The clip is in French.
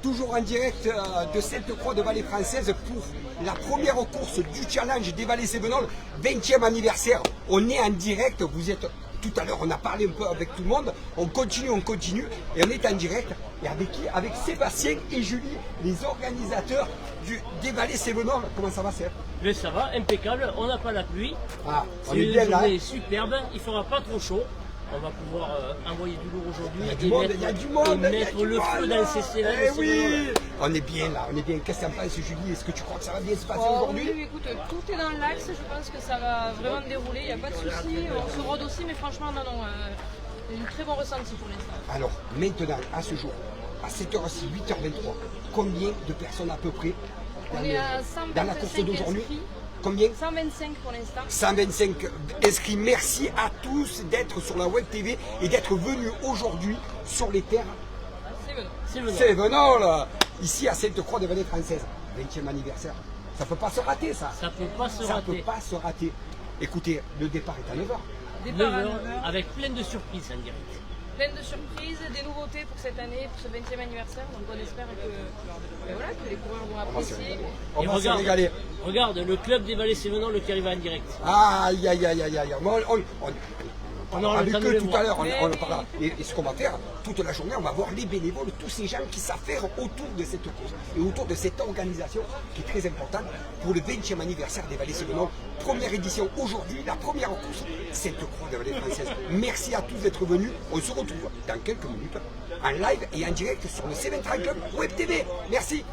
toujours en direct de Sainte-Croix de Vallée Française pour la première course du challenge des Vallées Sévenol, 20e anniversaire. On est en direct, vous êtes, tout à l'heure on a parlé un peu avec tout le monde, on continue et on est en direct. Et avec qui? Avec Sébastien et Julie, les organisateurs des Vallées Sévenol. Comment ça va, Seb? Mais ça va, impeccable, on n'a pas la pluie. Ah, on c'est est une bien là. journée superbe, il ne fera pas trop chaud. On va pouvoir envoyer du lourd aujourd'hui Il y a du monde, et mettre le feu dans ces céréales. Eh oui, on est bien là, on est bien. Qu'est-ce que tu en penses, Julie? Est-ce que tu crois que ça va bien se passer aujourd'hui? Oui, écoute, tout est dans l'axe, je pense que ça va vraiment dérouler, il n'y a pas de souci. On se rôde aussi, mais franchement, non, une très bon ressenti pour l'instant. Alors, maintenant, à ce jour, à 7h06, 8h23, combien de personnes à peu près On est à 125 dans la course d'aujourd'hui? inscrits. Combien? 125 pour l'instant. 125 inscrits. Merci à tous d'être sur la Web TV et d'être venus aujourd'hui sur les terres Sévenol, ici à Sainte-Croix des Vallées Françaises. 20e anniversaire. Ça ne peut pas se rater, ça. Ça ne peut pas se Ça rater. peut pas se rater. Écoutez, le départ est à 9h. Départ à 9h, 9h. avec plein de surprises en direct. Plein de surprises, des nouveautés pour cette année, pour ce 20e anniversaire. Donc on espère que les coureurs vont apprécier. On Et va se régaler. regarde, le club des Vallées Sévenol qui arrive en direct. Aïe, aïe, aïe, aïe, aïe. On aura le avec temps de eux les tout voir. à l'heure, on parlera. Et ce qu'on va faire, toute la journée, on va voir les bénévoles, tous ces gens qui savent faire autour de cette course et autour de cette organisation qui est très importante pour le 20e anniversaire des Vallées Sévenol. Première édition aujourd'hui, la première course, Sainte-Croix des Vallées Françaises. Merci à tous d'être venus. On se retrouve dans quelques minutes en live et en direct sur le C23 Club Web TV. Merci.